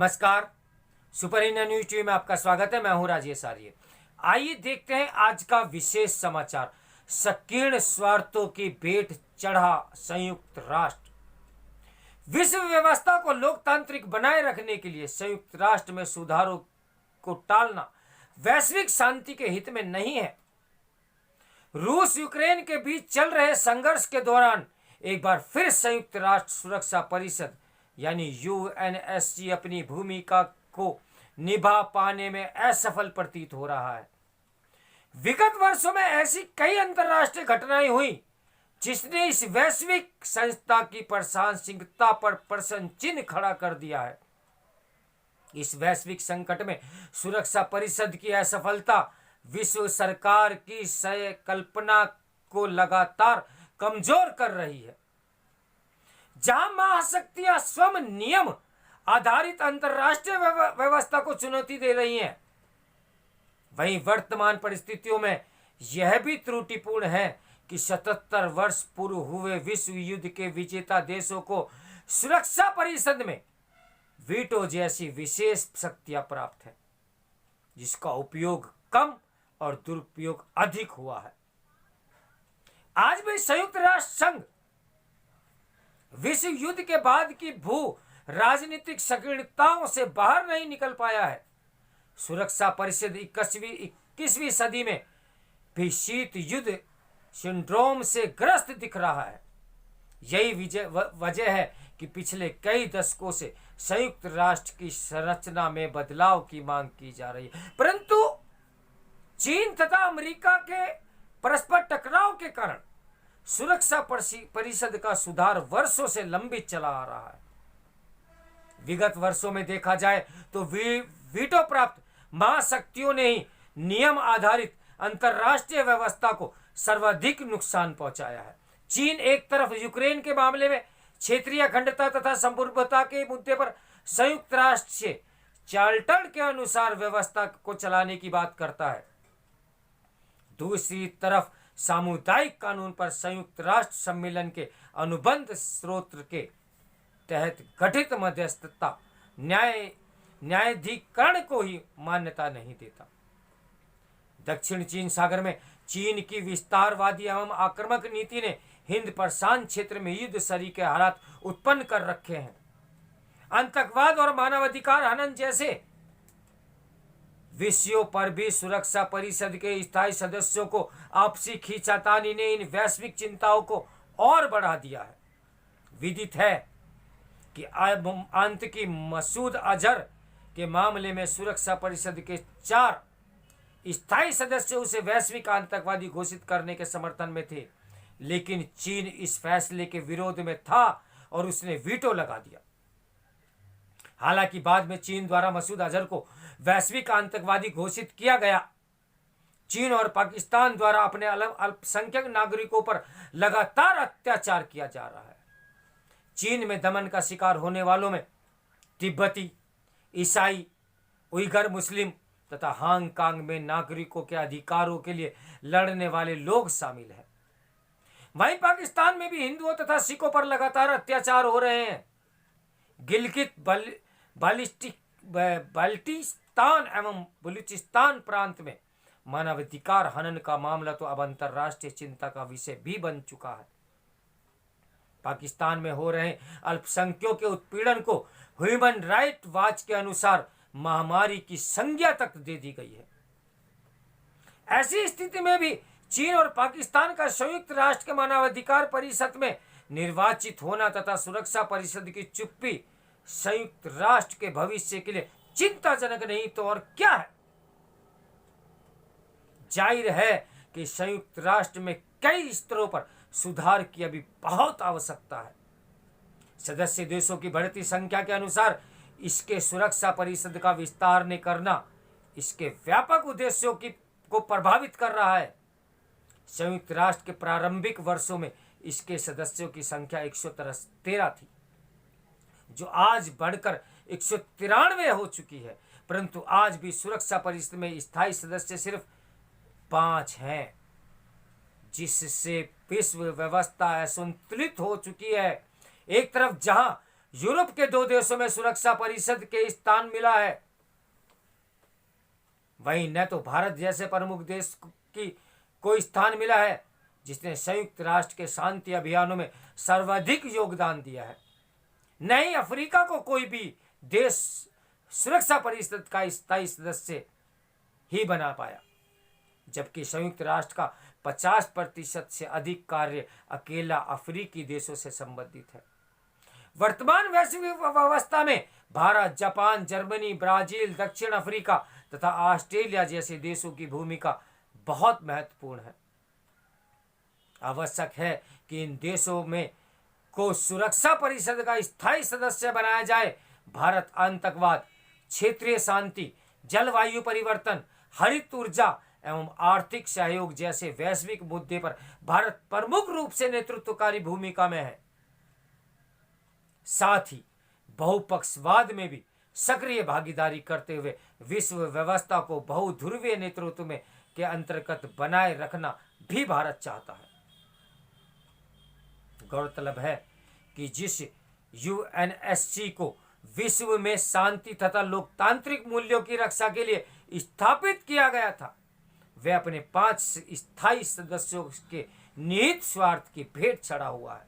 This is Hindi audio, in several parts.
नमस्कार। सुपर इंडिया न्यूज टीवी में आपका स्वागत है। मैं हूं राजेश आर्य। आइए देखते हैं आज का विशेष समाचार। संकीर्ण स्वार्थों की भेंट चढ़ा संयुक्त राष्ट्र। विश्व व्यवस्था को लोकतांत्रिक बनाए रखने के लिए संयुक्त राष्ट्र में सुधारों को टालना वैश्विक शांति के हित में नहीं है। रूस यूक्रेन के बीच चल रहे संघर्ष के दौरान एक बार फिर संयुक्त राष्ट्र सुरक्षा परिषद यानी यूएनएससी अपनी भूमिका को निभा पाने में असफल प्रतीत हो रहा है। विगत वर्षों में ऐसी कई अंतर्राष्ट्रीय घटनाएं हुई जिसने इस वैश्विक संस्था की प्रासंगिकता पर प्रश्न चिन्ह खड़ा कर दिया है। इस वैश्विक संकट में सुरक्षा परिषद की असफलता विश्व सरकार की संकल्पना को लगातार कमजोर कर रही है। जहां महाशक्तियां स्वयं नियम आधारित अंतर्राष्ट्रीय व्यवस्था को चुनौती दे रही हैं, वहीं वर्तमान परिस्थितियों में यह भी त्रुटिपूर्ण है कि 77 वर्ष पूर्व हुए विश्व युद्ध के विजेता देशों को सुरक्षा परिषद में वीटो जैसी विशेष शक्तियां प्राप्त है, जिसका उपयोग कम और दुरुपयोग अधिक हुआ है। आज भी संयुक्त राष्ट्र संघ विश्व युद्ध के बाद की भू राजनीतिक संकीर्णताओं से बाहर नहीं निकल पाया है। सुरक्षा परिषद 21वीं सदी में भी शीत युद्ध सिंड्रोम से ग्रस्त दिख रहा है। यही वजह है कि पिछले कई दशकों से संयुक्त राष्ट्र की संरचना में बदलाव की मांग की जा रही है, परंतु चीन तथा अमेरिका के परस्पर टकराव के कारण सुरक्षा परिषद का सुधार वर्षों से लंबित चला आ रहा है। विगत वर्षों में देखा जाए तो वीटो प्राप्त महाशक्तियों ने ही नियम आधारित अंतर्राष्ट्रीय व्यवस्था को सर्वाधिक नुकसान पहुंचाया है। चीन एक तरफ यूक्रेन के मामले में क्षेत्रीय अखंडता तथा संप्रभुता के मुद्दे पर संयुक्त राष्ट्र से चार्टर के अनुसार व्यवस्था को चलाने की बात करता है, दूसरी तरफ सामुदायिक कानून पर संयुक्त राष्ट्र सम्मेलन के अनुबंध स्रोत के तहत गठित मध्यस्थता न्यायाधिकरण को ही मान्यता नहीं देता। दक्षिण चीन सागर में चीन की विस्तारवादी एवं आक्रामक नीति ने हिंद प्रशांत क्षेत्र में युद्ध सरी के हालात उत्पन्न कर रखे हैं। आतंकवाद और मानवाधिकार हनन जैसे विषयों पर भी सुरक्षा परिषद के स्थायी सदस्यों को आपसी खींचातानी ने इन वैश्विक चिंताओं को और बढ़ा दिया है। विदित है कि आतंकी मसूद अजहर के मामले में सुरक्षा परिषद के 4 स्थायी सदस्य उसे वैश्विक आतंकवादी घोषित करने के समर्थन में थे, लेकिन चीन इस फैसले के विरोध में था और उसने वीटो लगा दिया। हालांकि बाद में चीन द्वारा मसूद अजहर को वैश्विक आतंकवादी घोषित किया गया। चीन और पाकिस्तान द्वारा अपने अल्पसंख्यक नागरिकों पर लगातार अत्याचार किया जा रहा है। चीन में दमन का शिकार होने वालों में तिब्बती, ईसाई, उइगर मुस्लिम तथा हांगकांग में नागरिकों के अधिकारों के लिए लड़ने वाले लोग शामिल हैं। वहीं पाकिस्तान में भी हिंदुओं तथा सिखों पर लगातार अत्याचार हो रहे हैं। गिलगित बाल्टिस्तान एवं बलूचिस्तान प्रांत में मानवाधिकार हनन का मामला तो अब अंतर्राष्ट्रीय चिंता का विषय भी बन चुका है। पाकिस्तान में हो रहे अल्पसंख्यकों के उत्पीड़न को ह्यूमन राइट वॉच के अनुसार महामारी की संज्ञा तक दे दी गई है। ऐसी स्थिति में भी चीन और पाकिस्तान का संयुक्त राष्ट्र के मानवाधिकार परिषद में निर्वाचित होना तथा सुरक्षा परिषद की चुप्पी संयुक्त राष्ट्र के भविष्य के लिए चिंताजनक नहीं तो और क्या है। जाहिर है कि संयुक्त राष्ट्र में कई स्तरों पर सुधार की अभी बहुत आवश्यकता है। सदस्य देशों की बढ़ती संख्या के अनुसार इसके सुरक्षा परिषद का विस्तार ने करना इसके व्यापक उद्देश्यों को प्रभावित कर रहा है। संयुक्त राष्ट्र के प्रारंभिक वर्षों में इसके सदस्यों की संख्या 113 थी, जो आज बढ़कर 193 हो चुकी है, परंतु आज भी सुरक्षा परिषद में स्थायी सदस्य सिर्फ 5 हैं, जिससे विश्व व्यवस्था असंतुलित हो चुकी है। एक तरफ जहां यूरोप के 2 देशों में सुरक्षा परिषद के स्थान मिला है, वहीं न तो भारत जैसे प्रमुख देश की कोई स्थान मिला है जिसने संयुक्त राष्ट्र के शांति अभियानों में सर्वाधिक योगदान दिया है। न ही अफ्रीका को कोई भी देश सुरक्षा परिषद का स्थायी सदस्य ही बना पाया, जबकि संयुक्त राष्ट्र का 50% से अधिक कार्य अकेला अफ्रीकी देशों से संबंधित है। वर्तमान वैश्विक व्यवस्था में भारत, जापान, जर्मनी, ब्राजील, दक्षिण अफ्रीका तथा ऑस्ट्रेलिया जैसे देशों की भूमिका बहुत महत्वपूर्ण है। आवश्यक है कि इन देशों में को सुरक्षा परिषद का स्थायी सदस्य बनाया जाए। भारत आतंकवाद, क्षेत्रीय शांति, जलवायु परिवर्तन, हरित ऊर्जा एवं आर्थिक सहयोग जैसे वैश्विक मुद्दे पर भारत प्रमुख रूप से नेतृत्वकारी भूमिका में है। साथ ही बहुपक्षवाद में भी सक्रिय भागीदारी करते हुए विश्व व्यवस्था को बहुध्रुवीय नेतृत्व में के अंतर्गत बनाए रखना भी भारत चाहता है। गौरतलब है कि जिस यूएनएससी को विश्व में शांति तथा लोकतांत्रिक मूल्यों की रक्षा के लिए स्थापित किया गया था, वह अपने 5 स्थायी सदस्यों के निहित स्वार्थ की भेंट चढ़ा हुआ है।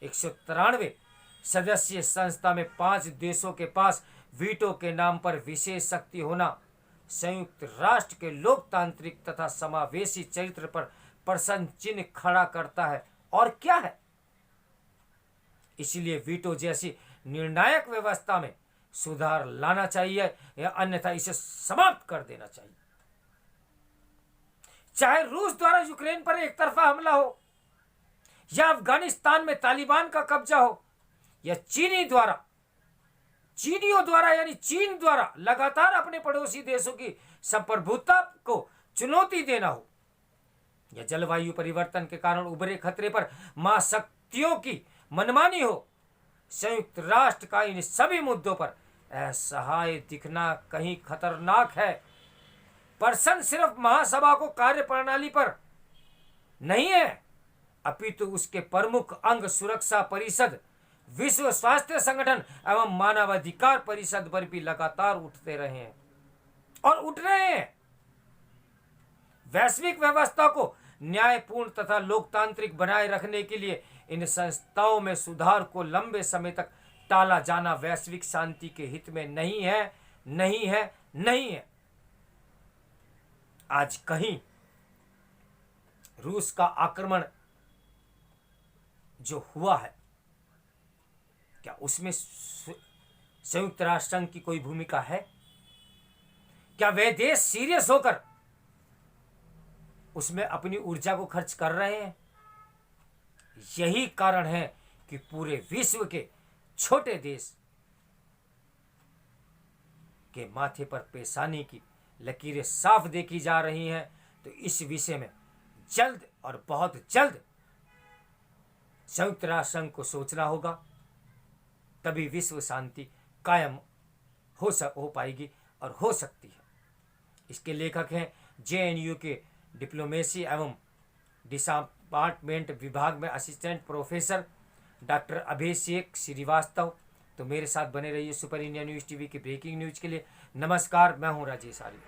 193 सदस्यीय संस्था में 5 देशों के पास वीटो के नाम पर विशेष शक्ति होना संयुक्त राष्ट्र के लोकतांत्रिक तथा समावेशी चरित्र पर प्रश्न चिन्ह खड़ा करता है। और क्या है? इसलिए वीटो जैसी निर्णायक व्यवस्था में सुधार लाना चाहिए या अन्यथा इसे समाप्त कर देना चाहिए। चाहे रूस द्वारा यूक्रेन पर एक तरफा हमला हो, या अफगानिस्तान में तालिबान का कब्जा हो, या चीनियों द्वारा यानी चीन द्वारा लगातार अपने पड़ोसी देशों की संप्रभुता को चुनौती देना हो, या जलवायु परिवर्तन के कारण उभरे खतरे पर महाशक्तियों की मनमानी हो, संयुक्त राष्ट्र का इन सभी मुद्दों पर असहाय दिखना कहीं खतरनाक है। प्रश्न सिर्फ महासभा को कार्य प्रणाली पर नहीं है, अपितु उसके प्रमुख अंग सुरक्षा परिषद, विश्व स्वास्थ्य संगठन एवं मानवाधिकार परिषद पर भी लगातार उठते रहे हैं और उठ रहे हैं। वैश्विक व्यवस्था को न्यायपूर्ण तथा लोकतांत्रिक बनाए रखने के लिए इन संस्थाओं में सुधार को लंबे समय तक टाला जाना वैश्विक शांति के हित में नहीं है, नहीं है, नहीं है। आज कहीं रूस का आक्रमण जो हुआ है, क्या उसमें संयुक्त राष्ट्र संघ की कोई भूमिका है? क्या वे देश सीरियस होकर उसमें अपनी ऊर्जा को खर्च कर रहे हैं? यही कारण है कि पूरे विश्व के छोटे देश के माथे पर पेशानी की लकीरें साफ देखी जा रही हैं। तो इस विषय में जल्द और बहुत जल्द संयुक्त राष्ट्र संघ को सोचना होगा, तभी विश्व शांति कायम हो पाएगी और हो सकती है। इसके लेखक हैं जेएनयू के डिप्लोमेसी एवं डिपार्टमेंट विभाग में असिस्टेंट प्रोफेसर डॉक्टर अभिषेक श्रीवास्तव। तो मेरे साथ बने रहिए सुपर इंडिया न्यूज़ टीवी की ब्रेकिंग न्यूज़ के लिए। नमस्कार, मैं हूं राजेश आर्य।